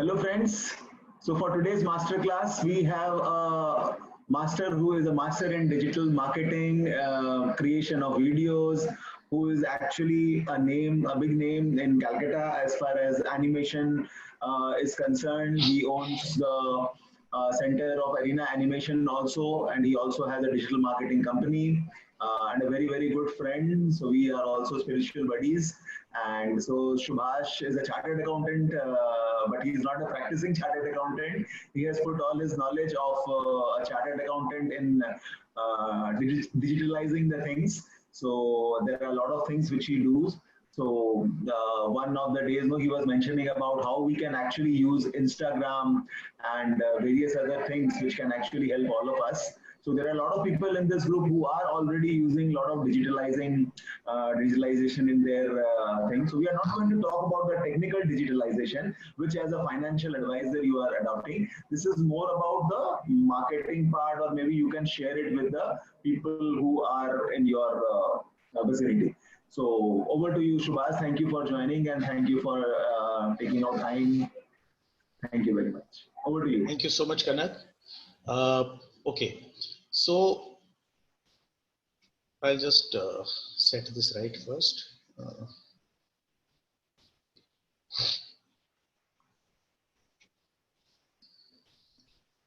Hello friends. So for today's masterclass, we have a master who is a master in digital marketing, creation of videos, who is actually a big name in Calcutta as far as animation is concerned. He owns the Center of Arena Animation also, and he also has a digital marketing company. And a very good friend. So we are also spiritual buddies. And so Subhash is a chartered accountant, but he's not a practicing chartered accountant. He has put all his knowledge of a chartered accountant in digitalizing the things. So there are a lot of things which he does. So one of the days, he was mentioning about how we can actually use Instagram and various other things which can actually help all of us. So there are a lot of people in this group who are already using a lot of digitalization in their thing. So we are not going to talk about the technical digitalization, which as a financial advisor you are adopting. This is more about the marketing part, or maybe you can share it with the people who are in your vicinity. So over to you, Subhas. Thank you for joining and thank you for taking out time. Thank you very much. Over to you. Thank you so much, Kanak. Okay, so I'll just set this right first.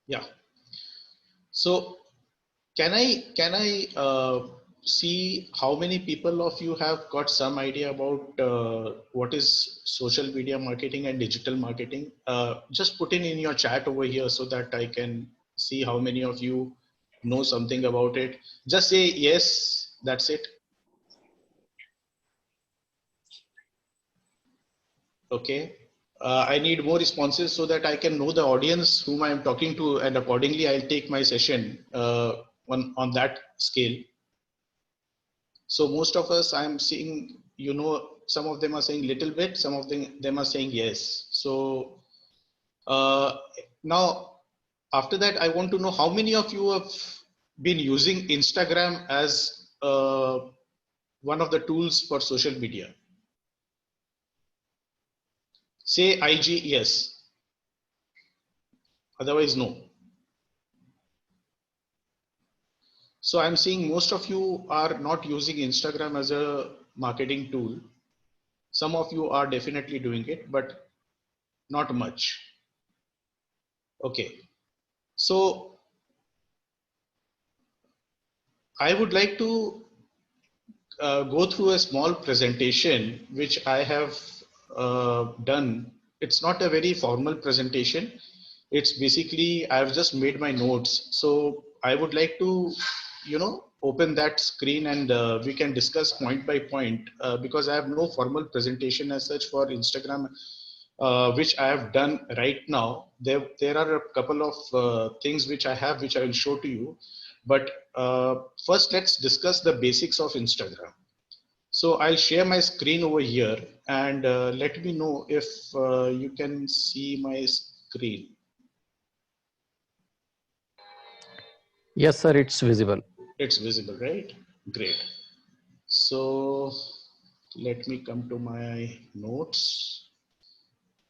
Yeah. So can I see how many people of you have got some idea about what is social media marketing and digital marketing? Just put in your chat over here so that I can see how many of you know something about it. Just say yes, that's it. Okay. I need more responses so that I can know the audience whom I am talking to, and accordingly I'll take my session on that scale. So most of us, I'm seeing, some of them are saying little bit, some of them are saying yes. So now after that, I want to know how many of you have been using Instagram as one of the tools for social media. Say IG, yes. Otherwise, no. So I'm seeing most of you are not using Instagram as a marketing tool. Some of you are definitely doing it, but not much. Okay. So I would like to go through a small presentation which I have done. It's not a very formal presentation. It's basically, I've just made my notes. So I would like to, open that screen and we can discuss point by point because I have no formal presentation as such for Instagram, which I have done right now. There are a couple of things which I have, which I will show to you. But first, let's discuss the basics of Instagram. So I'll share my screen over here and let me know if you can see my screen. Yes, sir, it's visible. It's visible, right? Great. So let me come to my notes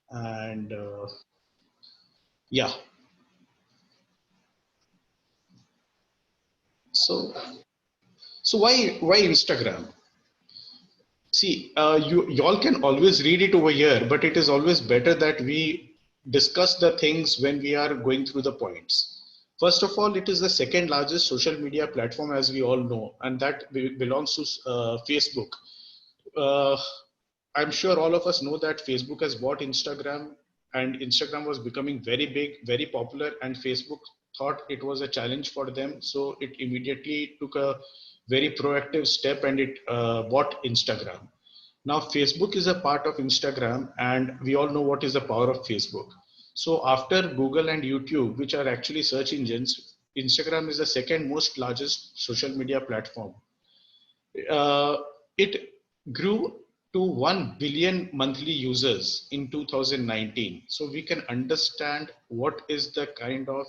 and yeah. So why Instagram? See, y'all can always read it over here, but it is always better that we discuss the things when we are going through the points. First of all, it is the second largest social media platform, as we all know, and that belongs to Facebook. I'm sure all of us know that Facebook has bought Instagram, and Instagram was becoming very big, very popular, and Facebook thought it was a challenge for them. So it immediately took a very proactive step and it bought Instagram. Now, Facebook is a part of Instagram, and we all know what is the power of Facebook. So after Google and YouTube, which are actually search engines, Instagram is the second most largest social media platform. It grew to 1 billion monthly users in 2019. So we can understand what is the kind of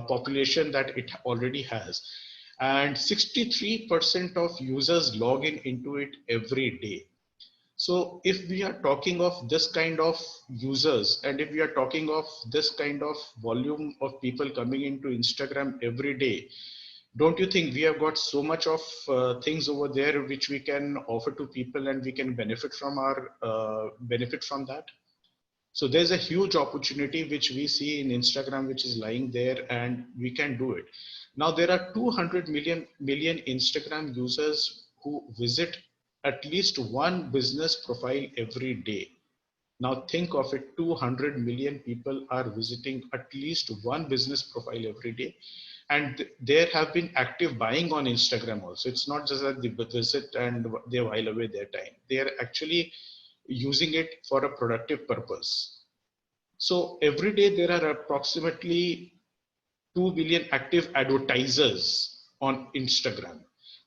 population that it already has. And 63% of users log into it every day. So if we are talking of this kind of users, and if we are talking of this kind of volume of people coming into Instagram every day, don't you think we have got so much of things over there which we can offer to people, and we can benefit from that? So there's a huge opportunity which we see in Instagram, which is lying there, and we can do it. Now there are 200 million Instagram users who visit at least one business profile every day. Now think of it, 200 million people are visiting at least one business profile every day. And there have been active buying on Instagram also. It's not just that they visit and they while away their time. They are actually using it for a productive purpose. So every day there are approximately 2 billion active advertisers on Instagram.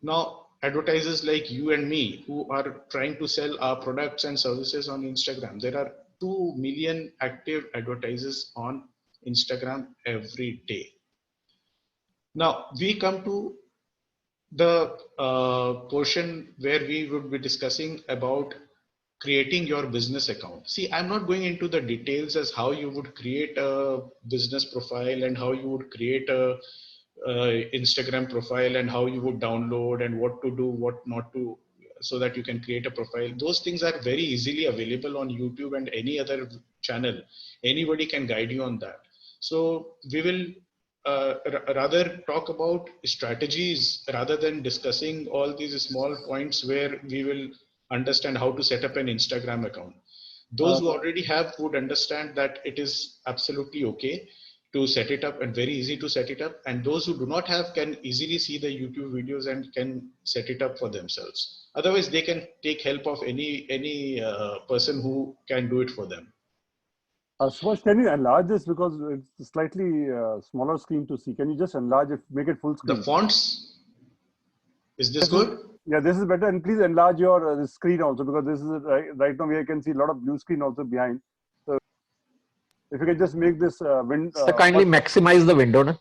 Now, advertisers like you and me who are trying to sell our products and services on Instagram, there are 2 million active advertisers on Instagram every day. Now, we come to the portion where we would be discussing about creating your business account. See, I'm not going into the details as how you would create a business profile and how you would create a Instagram profile and how you would download and what to do, what not to, so that you can create a profile. Those things are very easily available on YouTube and any other channel. Anybody can guide you on that. So we will rather talk about strategies rather than discussing all these small points where we will understand how to set up an Instagram account. Those who already have would understand that it is absolutely okay to set it up and very easy to set it up. And those who do not have can easily see the YouTube videos and can set it up for themselves. Otherwise, they can take help of any person who can do it for them. Subhash, can you enlarge this because it's a slightly smaller screen to see? Can you just enlarge it, make it full screen? The fonts, is this good? Yeah, this is better. And please enlarge your screen also, because this is right now where I can see a lot of blue screen also behind. So if you can just make this window. So kindly maximize the window. No?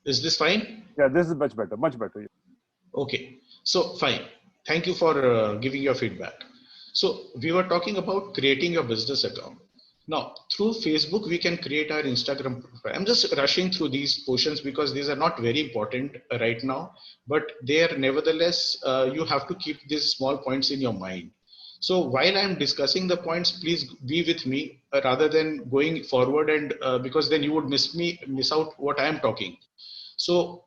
Is this fine? Yeah, this is much better, much better. Yeah. Okay, so fine. Thank you for giving your feedback. So we were talking about creating your business account. Now, through Facebook, we can create our Instagram profile. I'm just rushing through these portions because these are not very important right now, but they are nevertheless, you have to keep these small points in your mind. So while I'm discussing the points, please be with me rather than going forward, and because then you would miss out what I am talking. So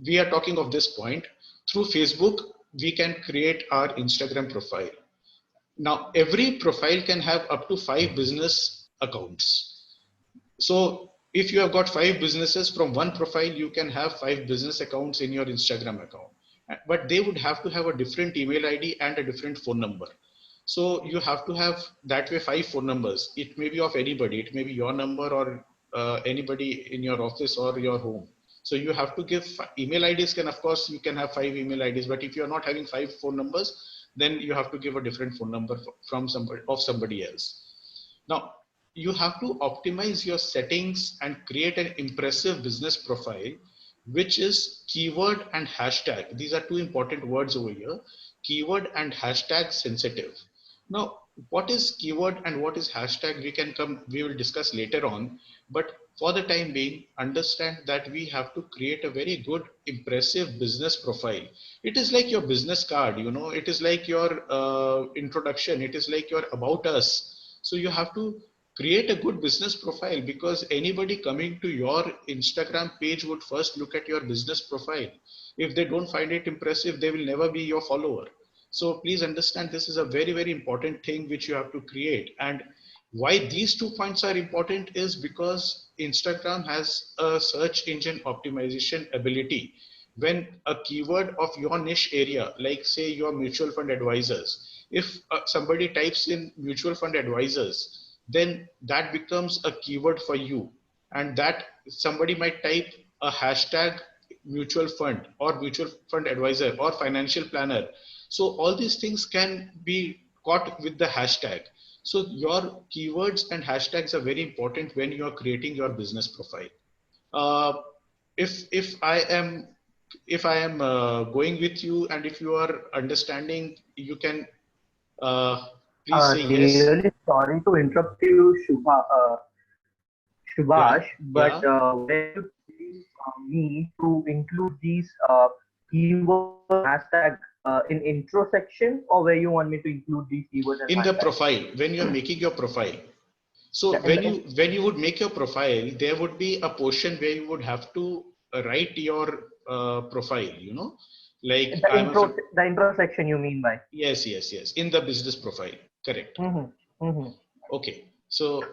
we are talking of this point. Through Facebook, we can create our Instagram profile. Now, every profile can have up to 5 business accounts. So if you have got 5 businesses from one profile, you can have 5 business accounts in your Instagram account. But they would have to have a different email ID and a different phone number. So you have to have that way 5 phone numbers. It may be of anybody. It may be your number or anybody in your office or your home. So you have to give email IDs. Can, of course, you can have 5 email IDs. But if you're not having 5 phone numbers, then you have to give a different phone number from somebody else. Now, you have to optimize your settings and create an impressive business profile, which is keyword and hashtag. These are 2 important words over here, keyword and hashtag sensitive. Now, what is keyword and what is hashtag, we will discuss later on, but for the time being, understand that we have to create a very good, impressive business profile. It is like your business card, you know, it is like your introduction, it is like your about us. So you have to create a good business profile, because anybody coming to your Instagram page would first look at your business profile. If they don't find it impressive, they will never be your follower. So please understand, this is a very, very important thing which you have to create. And why these 2 points are important is because Instagram has a search engine optimization ability. When a keyword of your niche area, like say your mutual fund advisors, if somebody types in mutual fund advisors, then that becomes a keyword for you. And that somebody might type a hashtag mutual fund or mutual fund advisor or financial planner. So all these things can be caught with the hashtag. So your keywords and hashtags are very important when you are creating your business profile. If I am going with you, and if you are understanding, you can Please say yes. Really sorry to interrupt you, Yeah, Subhash, but yeah. where you telling me to include these keywords and hashtag in intro section, or where you want me to include these keywords and In the hashtags? profile, when you're making your profile. So Yeah, in the, when you would make your profile, there would be a portion where you would have to write your profile, you know, like I'm a, the intro section you mean by? yes, yes, yes, in the business profile, correct. Mm-hmm. Mm-hmm. Okay, so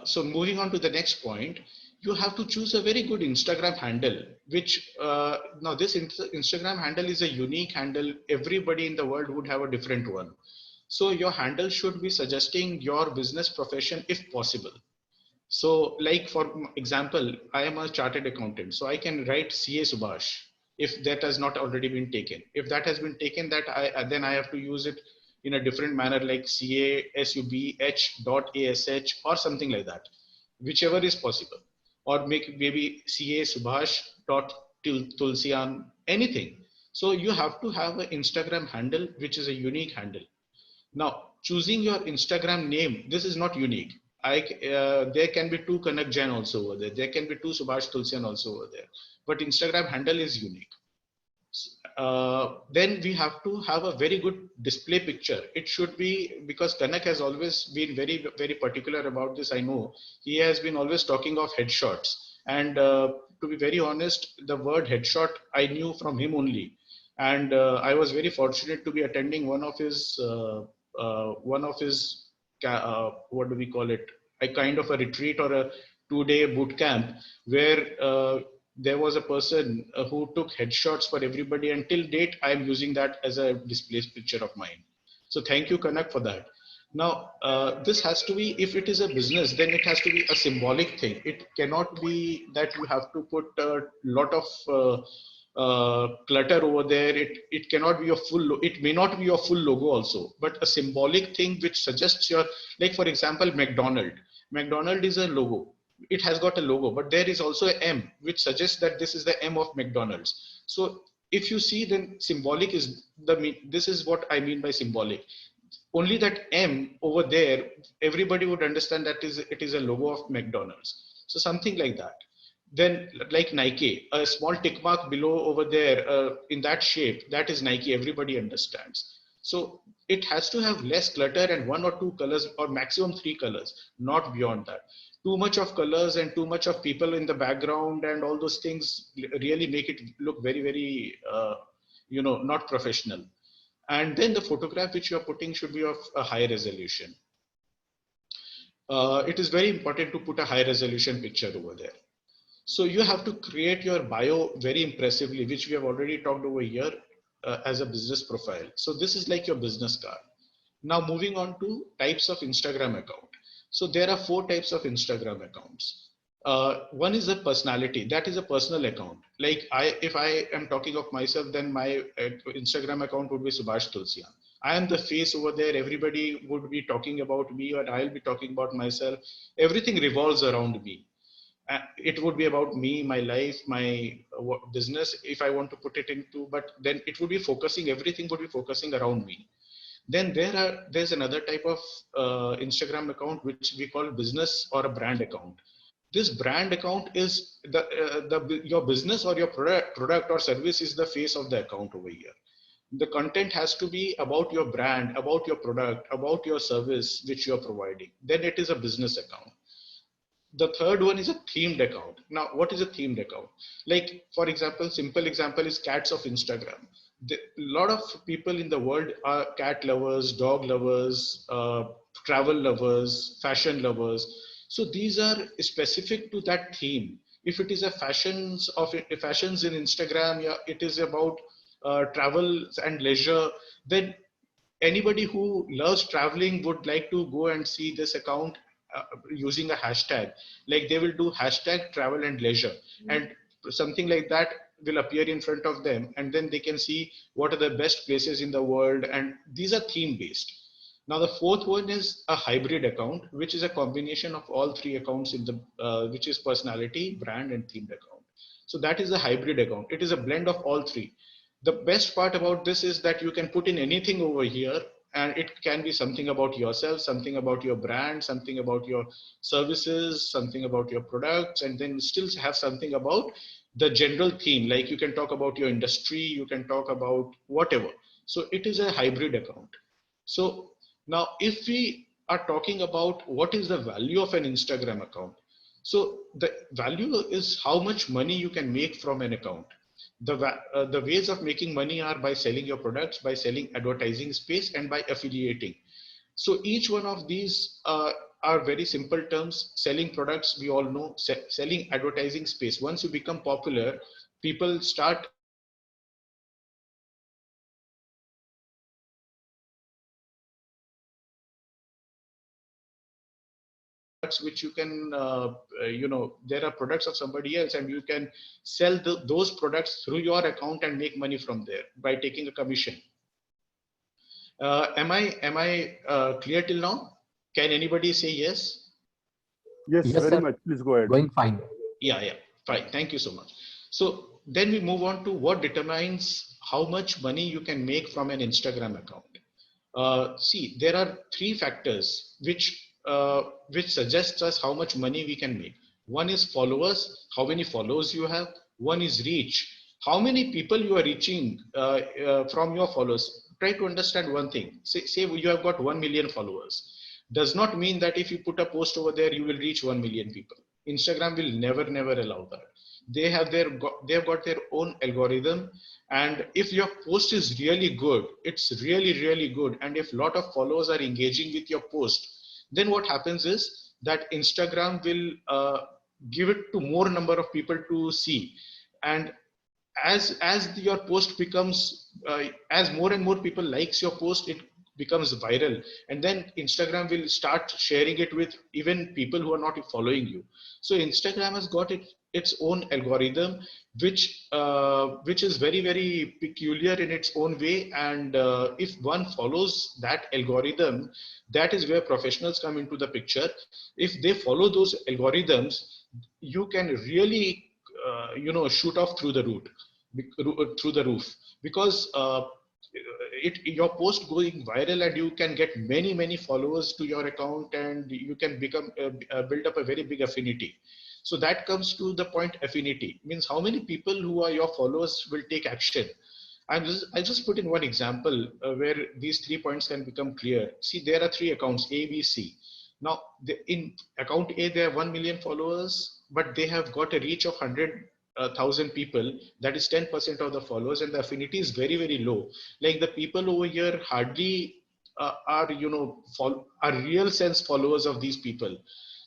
so moving on to the next point, you have to choose a very good Instagram handle, which now this Instagram handle is a unique handle. Everybody in the world would have a different one. So your handle should be suggesting your business profession if possible. So like for example, I am a chartered accountant, so I can write CA Subhash if that has not already been taken. If that has been taken, that then I have to use it in a different manner like CA SUBH dot ASH or something like that, whichever is possible. Or make maybe CA Subhash dot Tulsian, anything. So you have to have an Instagram handle which is a unique handle. Now, choosing your Instagram name, this is not unique. There can be two Kanak Jain also over there. There can be two Subhash Tulsian also over there. But Instagram handle is unique. Then we have to have a very good display picture. It should be, because Kanak has always been very, very particular about this. I know he has been always talking of headshots. And to be very honest, the word headshot I knew from him only. And I was very fortunate to be attending one of his what do we call it, a kind of a retreat or a 2-day boot camp where there was a person who took headshots for everybody. Until date, I am using that as a display picture of mine. So thank you, Kanak, for that. Now, this has to be, if it is a business, then it has to be a symbolic thing. It cannot be that you have to put a lot of clutter over there. It cannot be a full, it may not be your full logo also, but a symbolic thing which suggests your, like for example, McDonald is a logo. It has got a logo, but there is also a M which suggests that this is the M of McDonald's. So if you see, then symbolic is this is what I mean by symbolic. Only that M over there, everybody would understand that it is a logo of McDonald's. So something like that. Then like Nike, a small tick mark below over there in that shape, that is Nike, everybody understands. So it has to have less clutter and 1 or 2 colors or maximum 3 colors, not beyond that. Too much of colors and too much of people in the background and all those things really make it look very, very, not professional. And then the photograph which you are putting should be of a high resolution. It is very important to put a high resolution picture over there. So you have to create your bio very impressively, which we have already talked over here as a business profile. So this is like your business card. Now moving on to types of Instagram account. So there are 4 types of Instagram accounts. One is a personality, that is a personal account. Like if I am talking of myself, then my Instagram account would be Subhash Tulsian. I am the face over there. Everybody would be talking about me, or I'll be talking about myself. Everything revolves around me. It would be about me, my life, my business, if I want to put it into, but then it would be focusing, everything would be focusing around me. Then there's another type of Instagram account which we call business or a brand account. This brand account is your business or your product or service is the face of the account over here. The content has to be about your brand, about your product, about your service which you are providing. Then it is a business account. The third one is a themed account. Now, what is a themed account? Like, for example, simple example is cats of Instagram. A lot of people in the world are cat lovers, dog lovers, travel lovers, fashion lovers. So these are specific to that theme. If it is a fashions in Instagram, yeah, it is about travel and leisure, then anybody who loves traveling would like to go and see this account using a hashtag. Like they will do hashtag travel and leisure, and something like that will appear in front of them, and then they can see what are the best places in the world, and these are theme based. Now the fourth one is a hybrid account, which is a combination of all 3 accounts in the which is personality, brand, and themed account. So that is a hybrid account. It is a blend of all 3. The best part about this is that you can put in anything over here and it can be something about yourself, something about your brand, something about your services, something about your products, and then still have something about the general theme. Like you can talk about your industry, you can talk about whatever. So it is a hybrid account. So now if we are talking about what is the value of an Instagram account, so the value is how much money you can make from an account. The ways of making money are by selling your products, by selling advertising space, and by affiliating. So each one of these are very simple terms. Selling products, we all know. Selling advertising space. Once you become popular, people start which you can, there are products of somebody else, and you can sell those products through your account and make money from there by taking a commission. Am I clear till now? Can anybody say yes? Yes, Yes, very sir. much. Please go ahead. Going fine. Yeah, fine. Thank you so much. So then we move on to what determines how much money you can make from an Instagram account. See, there are three factors which suggests us how much money we can make. One is followers, how many followers you have. One is reach, how many people you are reaching from your followers. Try to understand one thing. Say you have got 1 million followers. Does not mean that if you put a post over there, you will reach 1 million people. Instagram will never allow that. They have got their own algorithm, and if your post is really good, it's really good, and if a lot of followers are engaging with your post, then what happens is that Instagram will give it to more number of people to see. And as your post becomes as more and more people likes your post, it becomes viral, and then Instagram will start sharing it with even people who are not following you. So Instagram has got its own algorithm, which is very peculiar in its own way, and if one follows that algorithm, that is where professionals come into the picture. If they follow those algorithms, you can really shoot off through the roof, because your post going viral, and you can get many followers to your account, and you can build up a very big affinity. So that comes to the point. Affinity means how many people who are your followers will take action. I just put in one example where these 3 points can become clear. See, there are 3 accounts, A, B, C. Now, in account A, there are 1 million followers, but they have got a reach of 100,000 people. That is 10% of the followers, and the affinity is very low. Like the people over here hardly are real sense followers of these people.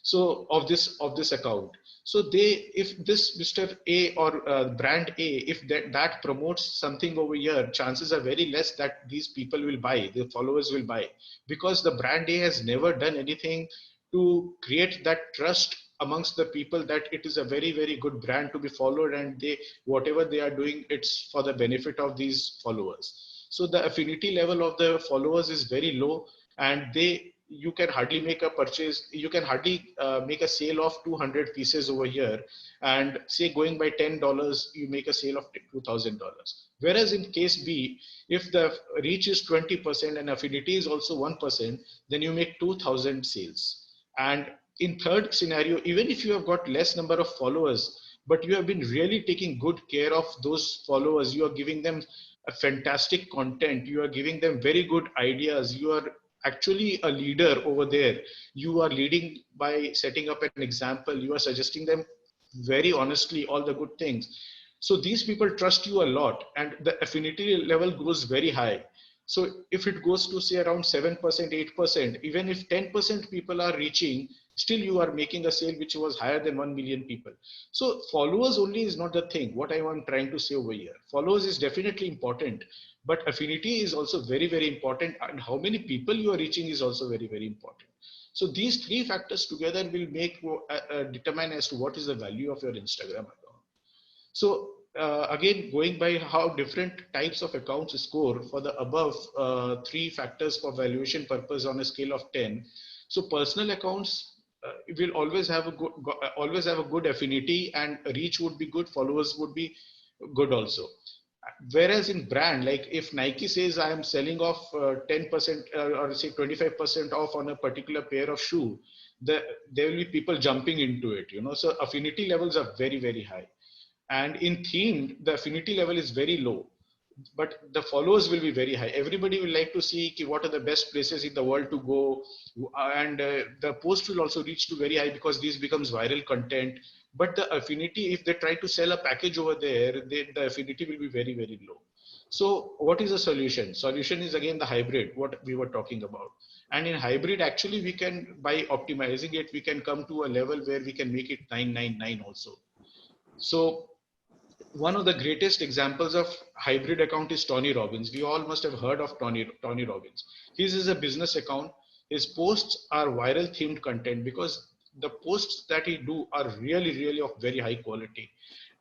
So of this account. So if this Mr. A or brand A, if that promotes something over here, chances are very less that these people will buy, the followers will buy, because the brand A has never done anything to create that trust amongst the people that it is a very good brand to be followed, and whatever they are doing, it's for the benefit of these followers. So the affinity level of the followers is very low, and you can hardly make a purchase, you can hardly make a sale of 200 pieces over here, and say going by $10, you make a sale of $2,000. Whereas in case B, if the reach is 20% and affinity is also 1%, then you make 2,000 sales. And in third scenario, even if you have got less number of followers, but you have been really taking good care of those followers, you are giving them a fantastic content, you are giving them very good ideas, you are actually a leader over there. You are leading by setting up an example. You are suggesting them very honestly all the good things. So these people trust you a lot, and the affinity level goes very high. So if it goes to say around 7%, 8%, even if 10% people are reaching, still you are making a sale which was higher than 1 million people. So followers only is not the thing. What I am trying to say over here, followers is definitely important, but affinity is also very important, and how many people you are reaching is also very important. So these 3 factors together will determine as to what is the value of your Instagram account. So again, going by how different types of accounts score for the above 3 factors for valuation purpose on a scale of 10. So personal accounts will always have a good affinity, and reach would be good, followers would be good also. Whereas in brand, like if Nike says I am selling off 10% or say 25% off on a particular pair of shoe, there will be people jumping into it, you know. So affinity levels are very, very high. And in themed, the affinity level is very low, but the followers will be very high. Everybody will like to see what are the best places in the world to go, and the post will also reach to very high because this becomes viral content. But the affinity, if they try to sell a package over there, the affinity will be very, very low. So what is the solution? Solution is again the hybrid, what we were talking about. And in hybrid, actually, we can, by optimizing it, we can come to a level where we can make it 999 also. So one of the greatest examples of hybrid account is Tony Robbins. We all must have heard of Tony Robbins. His is a business account. His posts are viral themed content because the posts that he do are really, really of very high quality.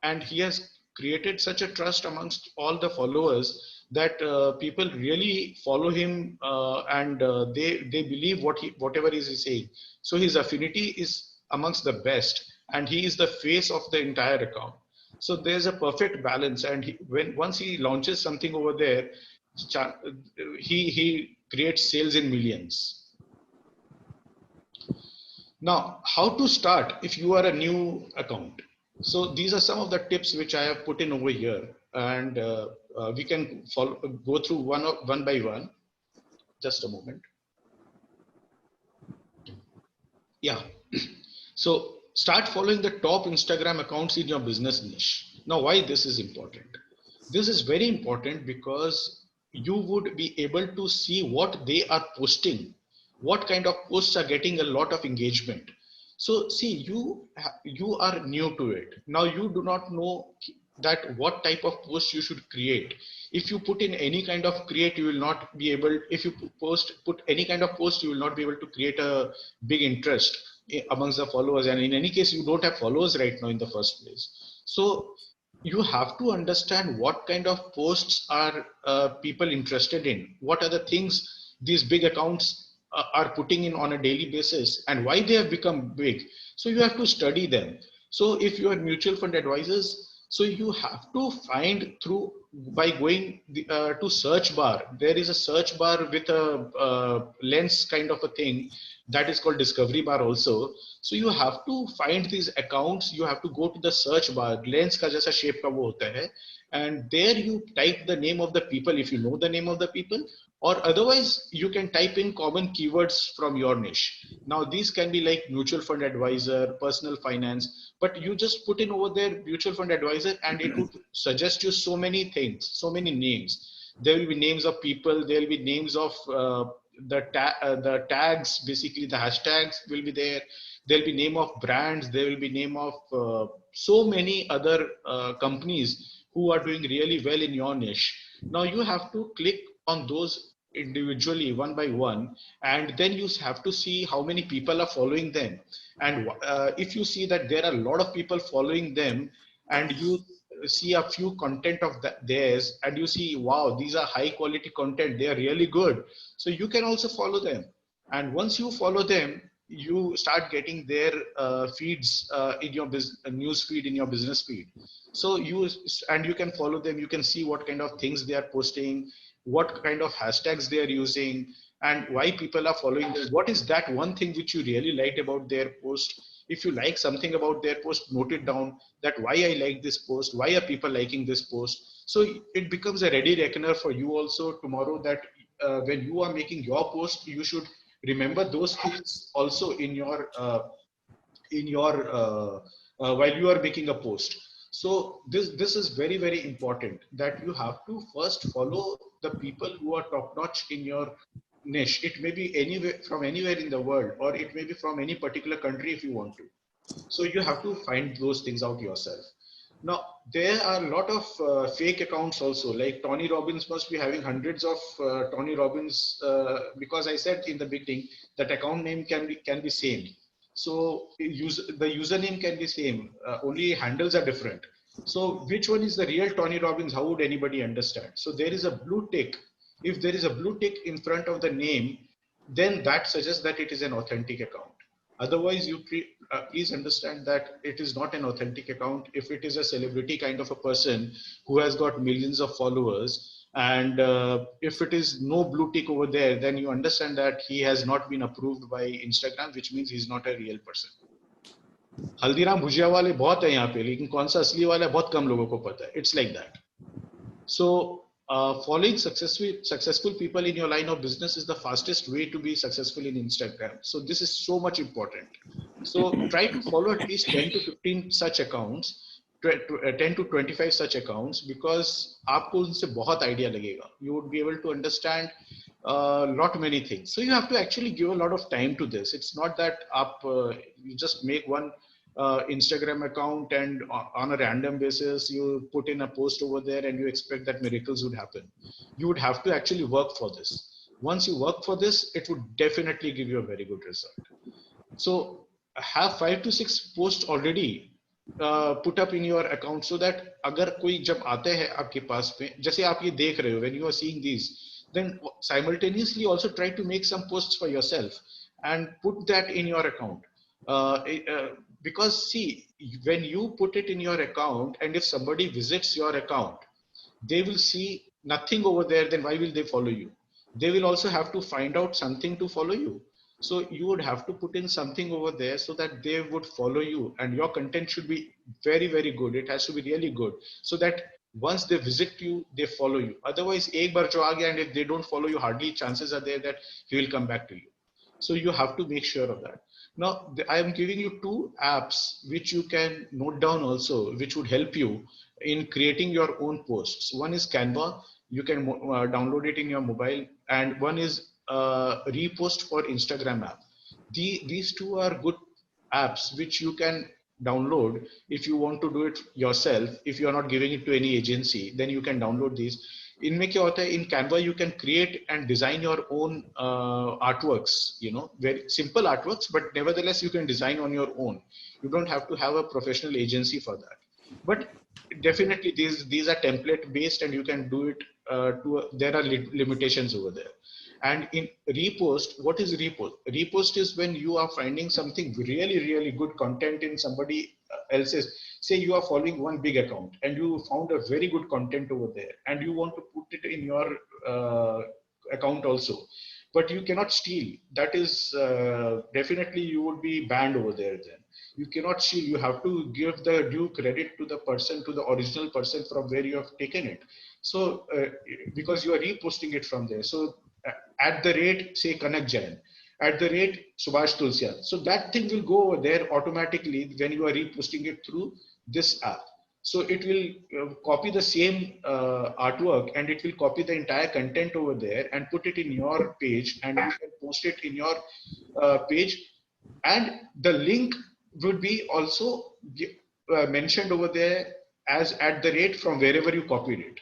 And he has created such a trust amongst all the followers that people really follow him and they believe whatever he is saying. So his affinity is amongst the best, and he is the face of the entire account. So there's a perfect balance, and once he launches something over there, he creates sales in millions. Now, how to start if you are a new account? So these are some of the tips which I have put in over here, and we can go through one by one. Just a moment. Yeah. So start following the top Instagram accounts in your business niche. Now, why this is important? This is very important because you would be able to see what they are posting, what kind of posts are getting a lot of engagement. So see, you are new to it. Now you do not know that what type of post you should create. If you put in any kind of create, you will not be able, if you put any kind of post, you will not be able to create a big interest amongst the followers. And in any case, you don't have followers right now in the first place. So you have to understand what kind of posts are people interested in. What are the things these big accounts are putting in on a daily basis and why they have become big. So you have to study them. So if you are mutual fund advisors, so you have to find through by going to search bar. There is a search bar with a lens kind of a thing that is called discovery bar also. So you have to find these accounts. You have to go to the search bar. Lens ka jaisa shape ka wo hota hai, and there you type the name of the people if you know the name of the people, or otherwise you can type in common keywords from your niche. Now these can be like mutual fund advisor, personal finance, but you just put in over there mutual fund advisor and it would suggest you so many things, so many names. There will be names of people, there will be names of the tags, basically the hashtags will be there. There will be name of brands, there will be name of so many other companies who are doing really well in your niche. Now you have to click on those individually one by one, and then you have to see how many people are following them. And if you see that there are a lot of people following them and you see a few content of theirs and you see, wow, these are high quality content, they are really good, so you can also follow them. And once you follow them, you start getting their feeds in your news feed, in your business feed. So you can follow them, you can see what kind of things they are posting, what kind of hashtags they are using, and why people are following them. What is that one thing which you really liked about their post? If you like something about their post, note it down, that why I like this post, why are people liking this post. So it becomes a ready reckoner for you also tomorrow, that when you are making your post, you should remember those things also in your while you are making a post. So this is very, very important, that you have to first follow the people who are top notch in your niche. It may be anywhere, from anywhere in the world, or it may be from any particular country if you want to. So you have to find those things out yourself. Now, there are a lot of fake accounts also, like Tony Robbins must be having hundreds of Tony Robbins, because I said in the beginning that account name can be same. So the username can be same, only handles are different. So which one is the real Tony Robbins? How would anybody understand? So there is a blue tick. If there is a blue tick in front of the name, then that suggests that it is an authentic account. Otherwise, please understand that it is not an authentic account. If it is a celebrity kind of a person who has got millions of followers, and if it is no blue tick over there, then you understand that he has not been approved by Instagram, which means he's not a real person. Haldiram भुजिया वाले बहुत है यहाँ पे, लेकिन कौन सा असली वाला है बहुत कम लोगों को पता है. It's like that. So following successful people in your line of business is the fastest way to be successful in Instagram. So this is so much important. So try to follow at least 10 to 15 such accounts, 10 to 25 such accounts, because आपको उनसे बहुत idea लगेगा. You would be able to understand lot many things. So you have to actually give a lot of time to this. It's not that you just make one Instagram account and on a random basis you put in a post over there and you expect that miracles would happen. You would have to actually work for this. Once you work for this, it would definitely give you a very good result. So have 5 to 6 posts already put up in your account, so that अगर कोई जब आते हैं आपके पास में, जैसे आप ये देख रहे हो, when you are seeing these, then simultaneously also try to make some posts for yourself and put that in your account. Because see, when you put it in your account and if somebody visits your account, they will see nothing over there, then why will they follow you? They will also have to find out something to follow you. So you would have to put in something over there so that they would follow you, and your content should be very, very good. It has to be really good, so that once they visit you, they follow you. Otherwise, ek bar jo aa gaya, and if they don't follow you, hardly chances are there that he will come back to you. So you have to make sure of that. Now, I am giving you 2 apps which you can note down also, which would help you in creating your own posts. One is Canva. You can download it in your mobile, and one is Repost for Instagram app. These 2 are good apps which you can download if you want to do it yourself. If you are not giving it to any agency, then you can download these. इनमें क्या होता है, in Canva you can create and design your own artworks, you know, very simple artworks, but nevertheless you can design on your own. You don't have to have a professional agency for that. But definitely these are template based, and you can do it there are limitations over there. And in Repost, what is Repost? Repost is when you are finding something really, really good content in somebody else's. Say you are following one big account and you found a very good content over there, and you want to put it in your account also, but you cannot steal. That is definitely you would be banned over there. Then you cannot steal. You have to give the due credit to the person, to the original person from where you have taken it. So because you are reposting it from there. So at the rate, say Kanak Jain, at the rate Subhash Tulsian. So that thing will go over there automatically when you are reposting it through this app. So it will copy the same artwork, and it will copy the entire content over there and put it in your page, and you can post it in your page, and the link would be also mentioned over there as at the rate from wherever you copied it.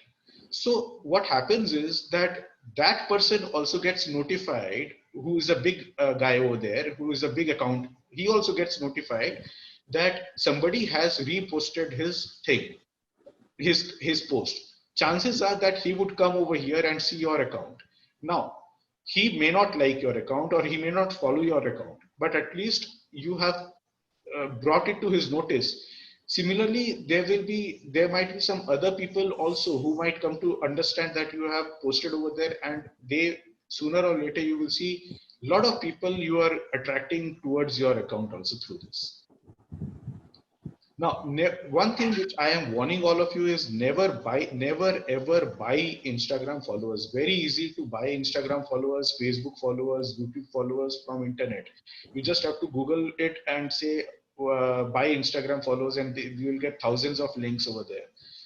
So what happens is that that person also gets notified, who is a big guy over there, who is a big account. He also gets notified that somebody has reposted his thing, his post. Chances are that he would come over here and see your account. There he may not like your account, or he may not follow your account, but at least you have brought it to his notice. Similarly, there might be some other people also who might come to understand that you have posted over there, and they sooner or later you will see a lot of people you are attracting towards your account also through this. Now, one thing which I am warning all of you is never ever buy Instagram followers. Very easy to buy Instagram followers, Facebook followers, YouTube followers from internet. You just have to Google it and say buy Instagram followers, and you will get thousands of links over there.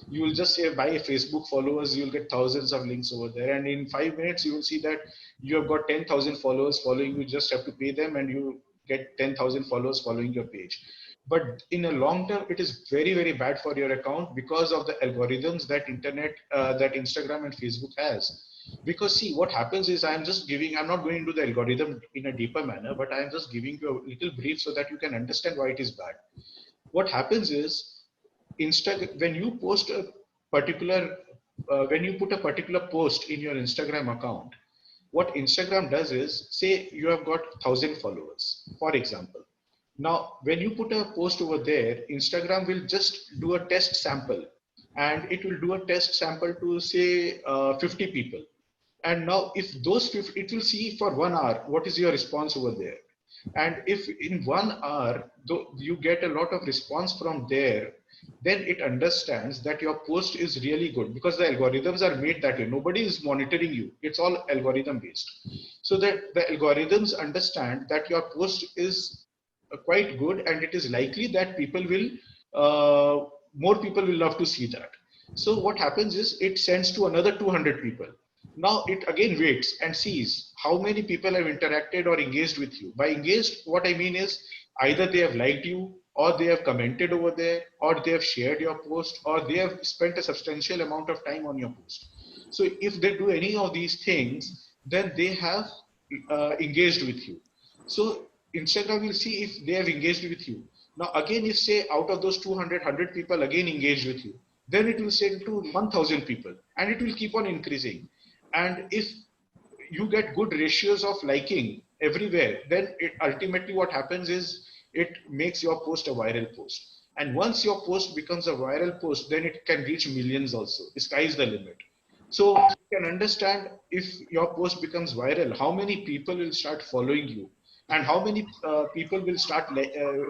You will just say buy Facebook followers, you will get thousands of links over there, and in 5 minutes you will see that you have got 10,000 followers following you. Just have to pay them and you get 10,000 followers following your page. But in a long term, it is very, very bad for your account because of the algorithms that that Instagram and Facebook has. Because see, what happens is I'm not going into the algorithm in a deeper manner, but I'm just giving you a little brief so that you can understand why it is bad. What happens is when you post a particular, when you put a particular post in your Instagram account, what Instagram does is, say you have got 1,000 followers, for example. Now, when you put a post over there, Instagram will just do a test sample, and it will do a test sample to say 50 people. And now if those 50, it will see for 1 hour, what is your response over there? And if in 1 hour, though you get a lot of response from there, then it understands that your post is really good, because the algorithms are made that way. Nobody is monitoring you. It's all algorithm based. So that the algorithms understand that your post is quite good, and it is likely that people will, more people will love to see that. So what happens is it sends to another 200 people. Now it again waits and sees how many people have interacted or engaged with you. By engaged, what I mean is either they have liked you, or they have commented over there, or they have shared your post, or they have spent a substantial amount of time on your post. So if they do any of these things, then they have engaged with you. So Instagram will see if they have engaged with you. Now again, if say out of those 200, 100 people again engaged with you, then it will send to 1000 people, and it will keep on increasing. And if you get good ratios of liking everywhere, then ultimately what happens is it makes your post a viral post. And once your post becomes a viral post, then it can reach millions also. The sky is the limit. So you can understand, if your post becomes viral, how many people will start following you, and how many people will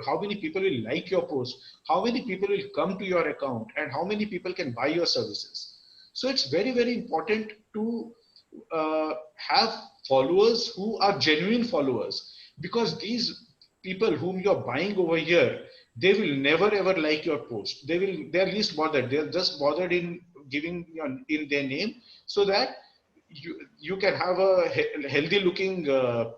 how many people will like your post, how many people will come to your account, and how many people can buy your services. So it's very, very important to have followers who are genuine followers, because these people whom you're buying over here, they will never ever like your post. They're least bothered. They're just bothered in giving in their name, so that you can have a healthy looking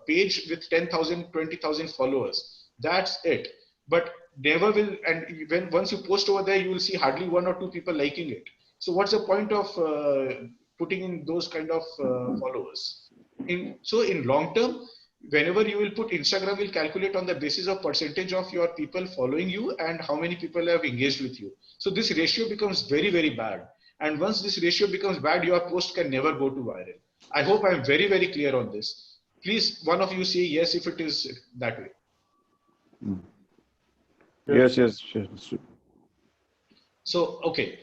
page with 10,000, 20,000 followers. That's it. But never will, and when once you post over there, you will see hardly 1 or 2 people liking it. So what's the point of putting in those kind of followers? So in long term, whenever you will put, Instagram will calculate on the basis of percentage of your people following you and how many people have engaged with you. So this ratio becomes very, very bad. And once this ratio becomes bad, your post can never go to viral. I hope I'm very, very clear on this. Please, one of you say yes if it is that way. Yes. So, okay.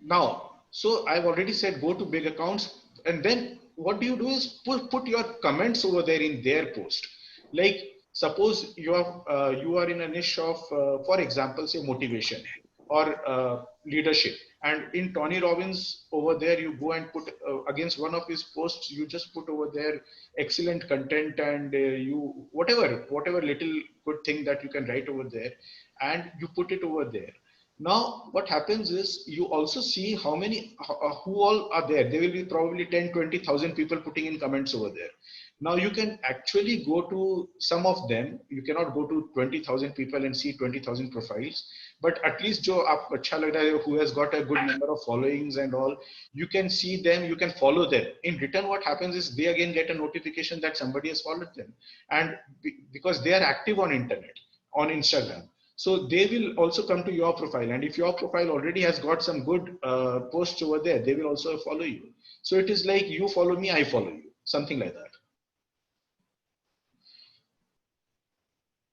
Now, so I've already said go to big accounts, and then what do you do is put your comments over there in their post. Like suppose you are in a niche of, for example, say motivation or leadership, and in Tony Robbins over there, you go and put against one of his posts, you just put over there excellent content, and you whatever little good thing that you can write over there, and you put it over there. Now, what happens is you also see how many, who all are there. There will be probably 10, 20,000 people putting in comments over there. Now you can actually go to some of them. You cannot go to 20,000 people and see 20,000 profiles, but at least jo aapko acha lag raha hai, who has got a good number of followings and all, you can see them, you can follow them. In return, what happens is they again get a notification that somebody has followed them. And because they are active on internet, on Instagram, so they will also come to your profile, and if your profile already has got some good posts over there, they will also follow you. So it is like you follow me, I follow you, something like that.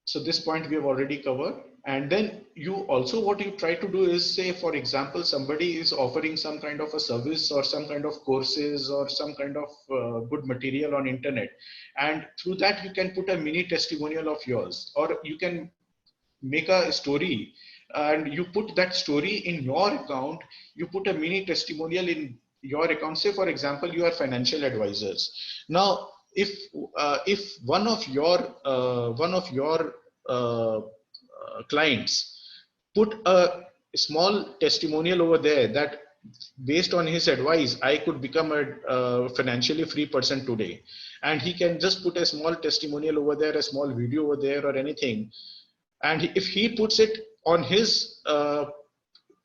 So this point we have already covered. And then you also, what you try to do is, say for example, somebody is offering some kind of a service or some kind of courses or some kind of good material on internet, and through that you can put a mini testimonial of yours, or you can make a story and you put that story in your account. You put a mini testimonial in your account. Say for example, you are financial advisors. Now if one of your clients put a small testimonial over there that based on his advice, I could become a financially free person today, and he can just put a small testimonial over there, a small video over there or anything. And if he puts it on his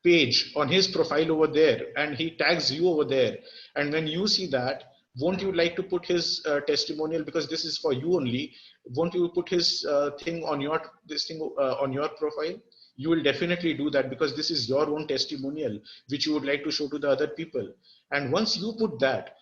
page, on his profile over there, and he tags you over there, and when you see that, won't you like to put his testimonial, because this is for you only, won't you put his thing on your on your profile? You will definitely do that, because this is your own testimonial which you would like to show to the other people. And once you put that,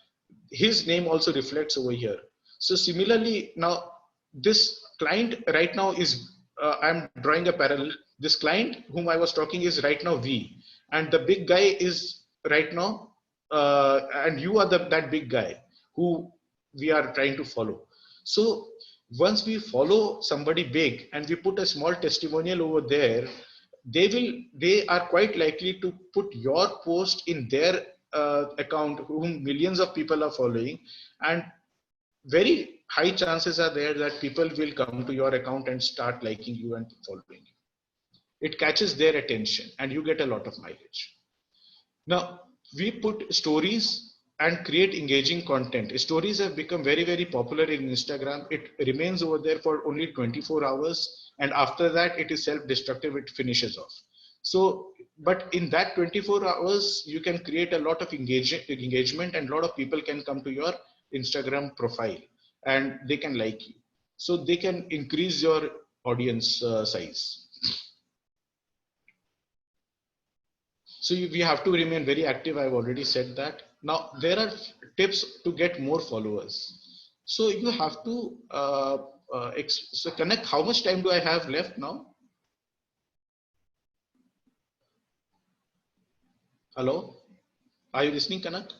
his name also reflects over here. So similarly, now this client right now is I'm drawing a parallel. This client whom I was talking is right now V, and the big guy is right now, and you are that big guy who we are trying to follow. So once we follow somebody big and we put a small testimonial over there, they are quite likely to put your post in their account whom millions of people are following, and very high chances are there that people will come to your account and start liking you and following you. It catches their attention and you get a lot of mileage. Now, we put stories and create engaging content. Stories have become very, very popular in Instagram. It remains over there for only 24 hours. And after that, it is self-destructive. It finishes off. So, but in that 24 hours, you can create a lot of engagement, and a lot of people can come to your Instagram profile and they can like you. So they can increase your audience size. So we have to remain very active. I've already said that. Now there are tips to get more followers. So you have to so Connect, how much time do I have left now? Hello, are you listening, Kanak?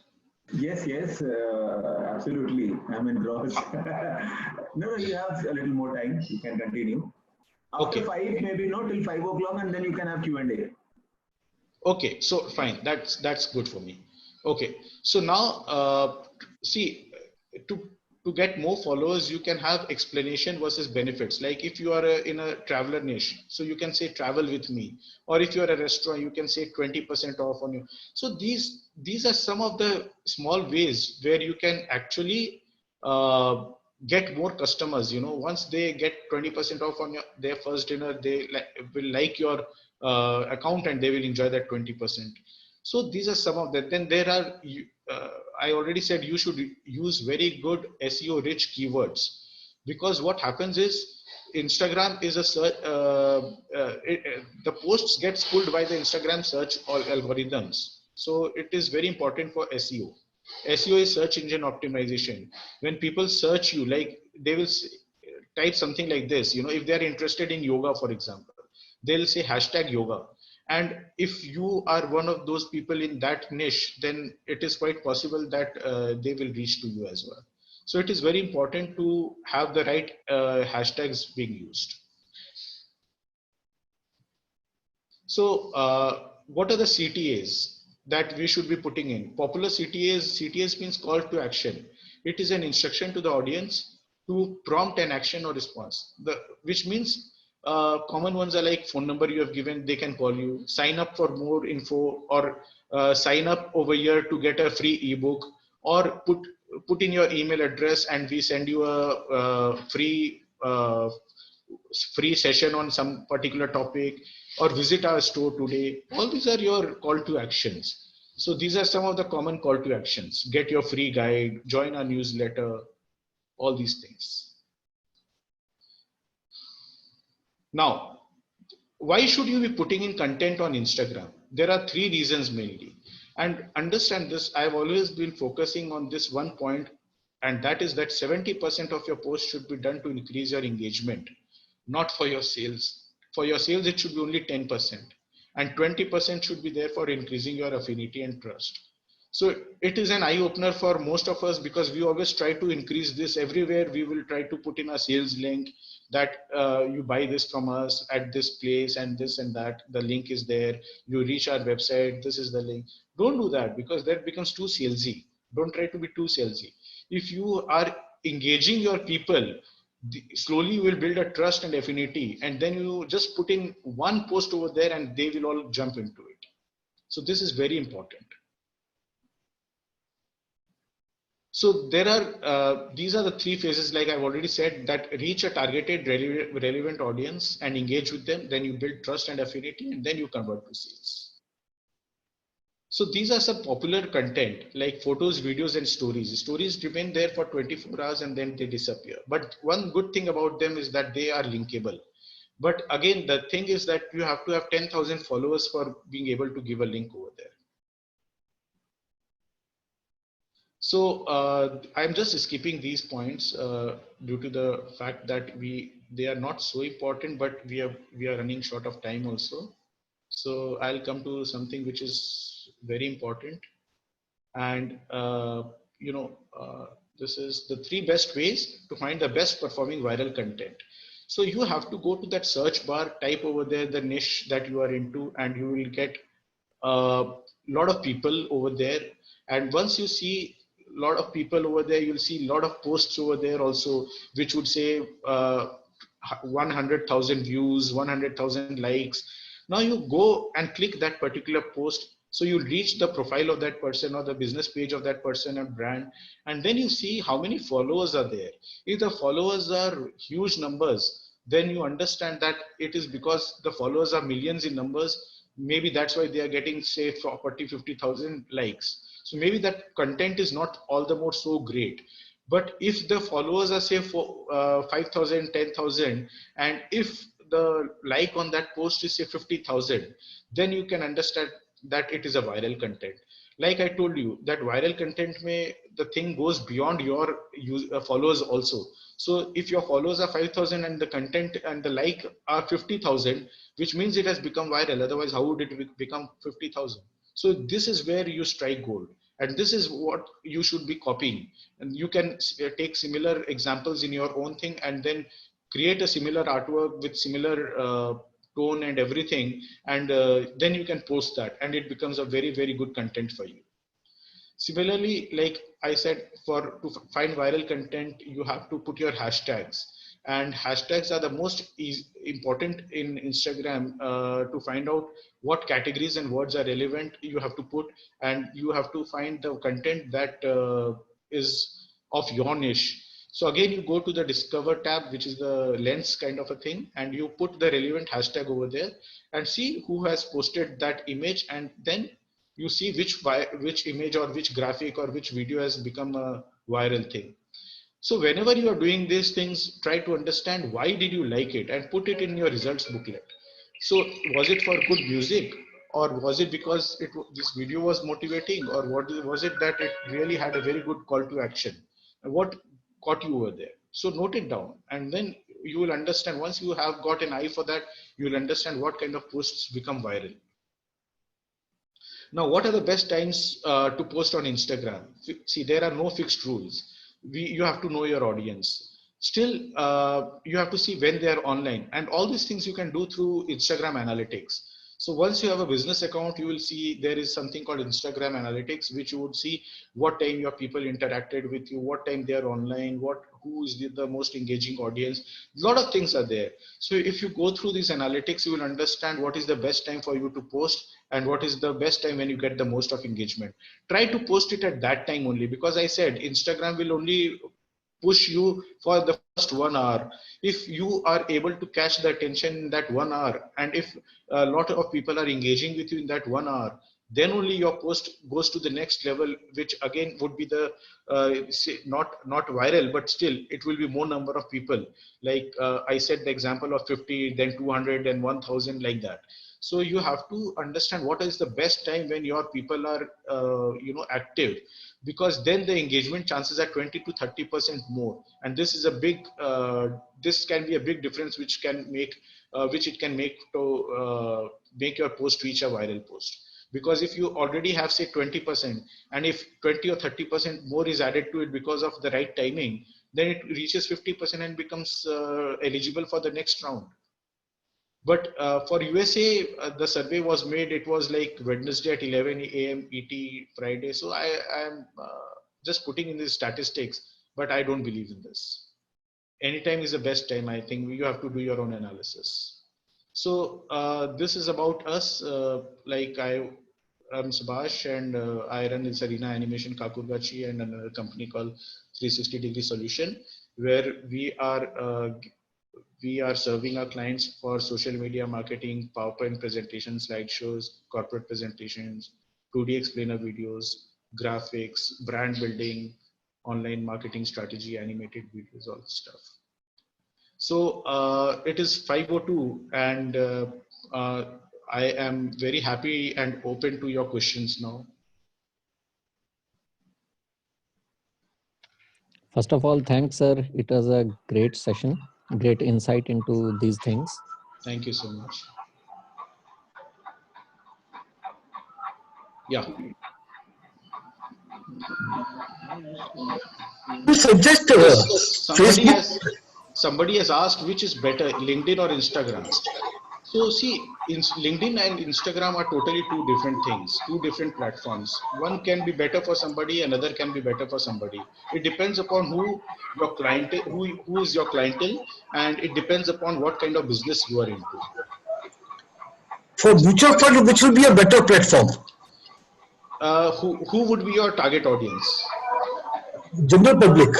Yes, yes, absolutely. I'm engrossed. No, you have a little more time. You can continue. After Okay. 5, maybe not till 5 o'clock, and then you can have Q&A. Okay, so fine. That's good for me. Okay, so now see, to get more followers, you can have explanation versus benefits. Like if you are in a traveler niche, so you can say travel with me, or if you are a restaurant, you can say 20% off on you. So these are some of the small ways where you can actually get more customers. You know, once they get 20% off on their first dinner, they will like your account and they will enjoy that 20%. So these are some of that. Then there are, I already said you should use very good SEO rich keywords, because what happens is Instagram is a search, the posts gets pulled by the Instagram search algorithms. So it is very important for SEO. SEO is search engine optimization. When people search you, like they will type something like this, you know, if they are interested in yoga, for example, they'll say hashtag yoga. And if you are one of those people in that niche, then it is quite possible that they will reach to you as well. So it is very important to have the right hashtags being used. So what are the CTAs that we should be putting in? Popular CTAs means call to action. It is an instruction to the audience to prompt an action or response, which means common ones are like phone number you have given, they can call you, sign up for more info, or sign up over here to get a free ebook, or put in your email address and we send you a free session on some particular topic, or visit our store today. All these are your call to actions. So these are some of the common call to actions. Get your free guide, join our newsletter, all these things. Now, why should you be putting in content on Instagram? There are 3 reasons mainly. And understand this, I've always been focusing on this one point, and that is that 70% of your post should be done to increase your engagement, not for your sales. For your sales, it should be only 10%, and 20% should be there for increasing your affinity and trust. So it is an eye opener for most of us, because we always try to increase this everywhere. We will try to put in a sales link that you buy this from us at this place and this and that. The link is there. You reach our website. This is the link. Don't do that, because that becomes too salesy. Don't try to be too salesy. If you are engaging your people, slowly you will build a trust and affinity, and then you just put in one post over there and they will all jump into it. So this is very important. So there are, these are the 3 phases, like I've already said, that reach a targeted relevant audience and engage with them. Then you build trust and affinity, and then you convert to sales. So these are some popular content like photos, videos, and stories. Stories remain there for 24 hours and then they disappear. But one good thing about them is that they are linkable. But again, the thing is that you have to have 10,000 followers for being able to give a link over there. So I'm just skipping these points due to the fact that we they are not so important, but we are running short of time also. So I'll come to something which is very important. And this is the 3 best ways to find the best performing viral content. So you have to go to that search bar, type over there the niche that you are into, and you will get a lot of people over there. And once you see a lot of people over there, you'll see a lot of posts over there also, which would say 100,000 views, 100,000 likes. Now you go and click that particular post. So you reach the profile of that person or the business page of that person and brand, and then you see how many followers are there. If the followers are huge numbers, then you understand that it is because the followers are millions in numbers. Maybe that's why they are getting, say, 40, 50,000 likes. So maybe that content is not all the more so great. But if the followers are, say, 5,000, 10,000, and if the like on that post is, say, 50,000, then you can understand that it is a viral content. Like I told you, that viral content the thing goes beyond your followers also. So if your followers are 5,000 and the content and the like are 50,000, which means it has become viral. Otherwise, how would it become 50,000? So this is where you strike gold. And this is what you should be copying. And you can take similar examples in your own thing and then create a similar artwork with similar tone and everything, and then you can post that, and it becomes a very, very good content for you. Similarly, like I said, to find viral content, you have to put your hashtags, and hashtags are the most important in Instagram to find out what categories and words are relevant. You have to put, and you have to find the content that is of your niche. So again, you go to the Discover tab, which is the lens kind of a thing, and you put the relevant hashtag over there and see who has posted that image, and then you see which image or which graphic or which video has become a viral thing. So whenever you are doing these things, try to understand why did you like it and put it in your results booklet. So was it for good music, or was it because this video was motivating, or what was it that it really had a very good call to action? What caught you over there? So note it down, and then you will understand. Once you have got an eye for that, you will understand what kind of posts become viral. Now, what are the best times to post on Instagram? See, there are no fixed rules. You have to know your audience. Still, you have to see when they are online, and all these things you can do through Instagram analytics. So once you have a business account, you will see there is something called Instagram analytics, which you would see what time your people interacted with you, what time they are online, who is the most engaging audience. A lot of things are there. So if you go through these analytics, you will understand what is the best time for you to post and what is the best time when you get the most of engagement. Try to post it at that time only, because I said Instagram will only push you for the first 1 hour. If you are able to catch the attention in that 1 hour, and if a lot of people are engaging with you in that 1 hour, then only your post goes to the next level, which again would be the not viral, but still it will be more number of people. Like I said, the example of 50, then 200, and 1,000, like that. So you have to understand what is the best time when your people are active, because then the engagement chances are 20 to 30% more, and this is a big this can be a big difference which it can make to make your post reach a viral post. Because if you already have, say, 20%, and if 20 or 30% more is added to it because of the right timing, then it reaches 50% and becomes eligible for the next round. But for USA, the survey was made, it was like Wednesday at 11 a.m. ET, Friday. So I am just putting in the statistics, but I don't believe in this. Anytime is the best time. I think you have to do your own analysis. So this is about us. Like I'm Subhash, and I run this Arena Animation Kakurgachi and another company called 360 Degree Solution, where we are serving our clients for social media marketing, PowerPoint presentations, slideshows, corporate presentations, 2D explainer videos, graphics, brand building, online marketing strategy, animated videos, all this stuff. So it is 5:02, and I am very happy and open to your questions now. First of all, thanks, sir. It was a great session. great insight into these things. Thank you so much. Yeah. You suggest Yes, Facebook. somebody has asked which is better, LinkedIn or Instagram. So see, LinkedIn and Instagram are totally two different things, two different platforms. One can be better for somebody, another can be better for somebody. It depends upon who is your clientele, and it depends upon what kind of business you are into. For mutual fund, which will be a better platform? Who would be your target audience? General public.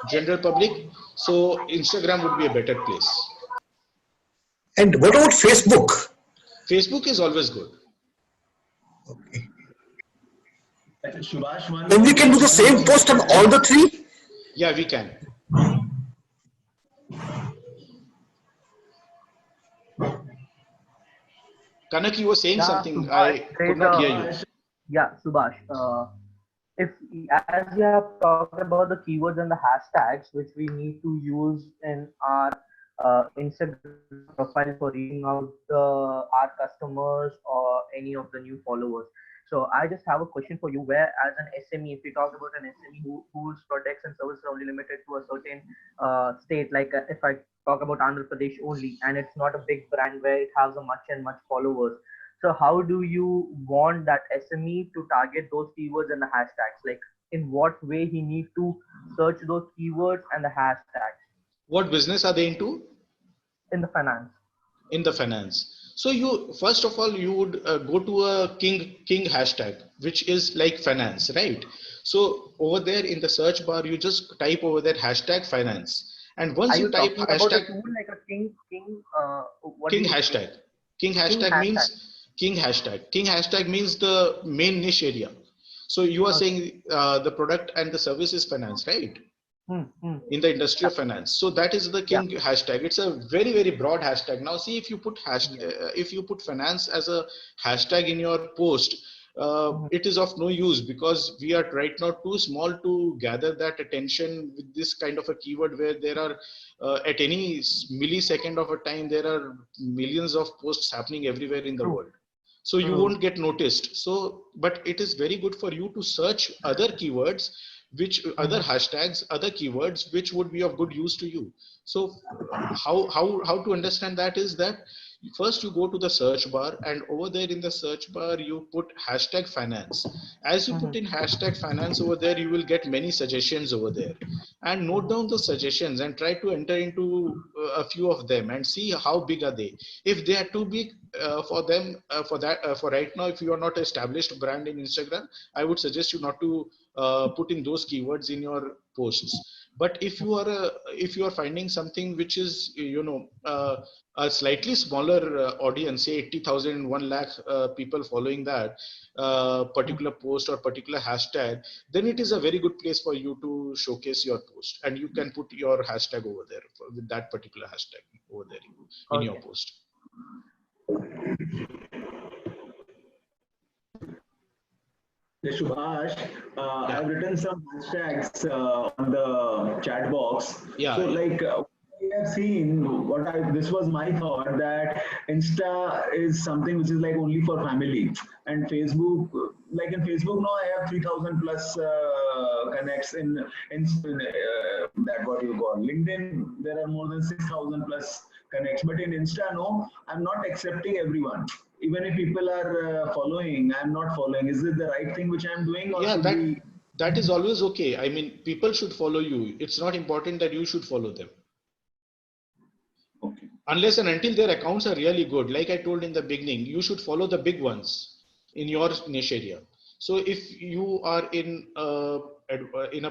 General public. So Instagram would be a better place. And what about Facebook? Facebook is always good. Okay. Subhash, And we can do the same post on all the three? Yeah, we can. Kanak, you were saying something. Subhash, I could not hear you. Yeah, Subhash. If as you have talked about the keywords and the hashtags which we need to use in our Instagram profile for reaching out our customers or any of the new followers. So I just have a question for you. Where as an SME, if we talk about an SME whose products and services are only limited to a certain state, like if I talk about Andhra Pradesh only, and it's not a big brand where it has a much followers. So how do you want that SME to target those keywords and the hashtags? Like in what way he need to search those keywords and the hashtags? What business are they into? In the finance. In the finance. So you, first of all, you would go to a king hashtag, which is like finance, right? So over there in the search bar, you just type over there hashtag finance. And once you type hashtag, about a tool like a king hashtag. King hashtag means the main niche area. So you are saying the product and the service is finance, right? In the industry of finance. So that is the king hashtag. It's a very broad hashtag. Now see, if you put if you put finance as a hashtag in your post, it is of no use, because we are right now too small to gather that attention with this kind of a keyword, where there are at any millisecond of a time there are millions of posts happening everywhere in the world. So you won't get noticed. So, but it is very good for you to search other keywords, which other hashtags, other keywords, which would be of good use to you. So how to understand that is that first you go to the search bar, and over there in the search bar you put hashtag finance. As you put in hashtag finance over there, you will get many suggestions over there, and note down the suggestions and try to enter into a few of them and see how big are they. If they are too big for them, for right now, if you are not established brand in Instagram, I would suggest you not to put in those keywords in your posts. But if you are finding something which is a slightly smaller audience, say 80,000, 1 lakh people following that particular post or particular hashtag, then it is a very good place for you to showcase your post, and you can put your hashtag over there with that particular hashtag over there in your post. Subhash, I've written some hashtags on the chat box. Yeah. So like we have seen, this was my thought, that Insta is something which is like only for family, and Facebook, like in Facebook now I have 3,000 plus connects in that what you call LinkedIn. There are more than 6,000 plus connects, but in Insta no, I'm not accepting everyone. Even if people are following, I'm not following. Is it the right thing which I'm doing? Or yeah, that is always okay. I mean, people should follow you. It's not important that you should follow them. Okay. Unless and until their accounts are really good. Like I told in the beginning, you should follow the big ones in your niche area. So if you are in a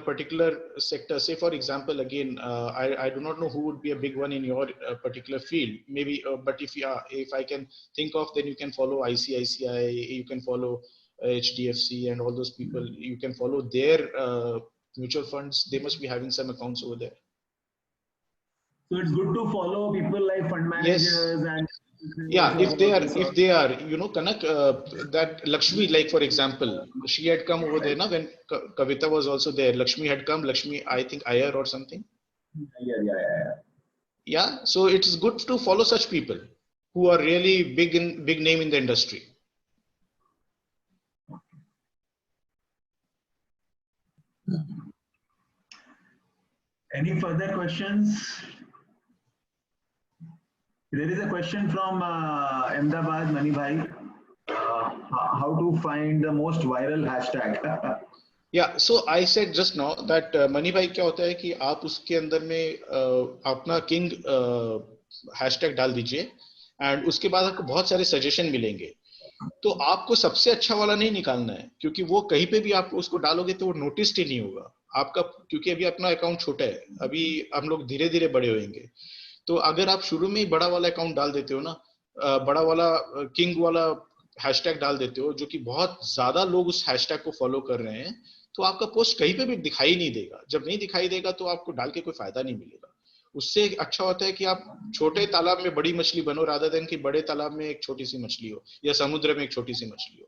particular sector, say for example, again, I do not know who would be a big one in your particular field, maybe, but if I can think of, then you can follow ICICI, you can follow HDFC and all those people. You can follow their mutual funds. They must be having some accounts over there. So it's good to follow people like fund managers and yeah, if they are, Kanak, that Lakshmi, like for example, she had come over there now when Kavita was also there. Lakshmi had come, Lakshmi, I think Iyer or something. Yeah. Yeah, so it's good to follow such people who are really big name in the industry. Any further questions? There is a question from Ahmedabad, Mani Bhai. How to find the most viral hashtag? Yeah, so I said just now that money भाई क्या होता है कि आप उसके अंदर में अपना किंग हैशटैग डाल दीजिए एंड उसके बाद आपको बहुत सारे सजेशन मिलेंगे. तो आपको सबसे अच्छा वाला नहीं निकालना है, क्योंकि वो कहीं पे भी आप उसको डालोगे तो वो नोटिस ही नहीं होगा आपका, क्योंकि अभी अपना अकाउंट छोटा है, अभी हम लोग धीरे धीरे बड़े होंगे. तो अगर आप शुरू में ही बड़ा वाला अकाउंट डाल देते हो ना, बड़ा वाला किंग वाला हैशटैग डाल देते हो, जो कि बहुत ज्यादा लोग उस हैशटैग को फॉलो कर रहे हैं, तो आपका पोस्ट कहीं पे भी दिखाई नहीं देगा. जब नहीं दिखाई देगा तो आपको डाल के कोई फायदा नहीं मिलेगा. उससे अच्छा होता है कि आप छोटे तालाब में बड़ी मछली बनो, रादर देन कि बड़े तालाब में एक छोटी सी मछली हो या समुद्र में एक छोटी सी मछली हो.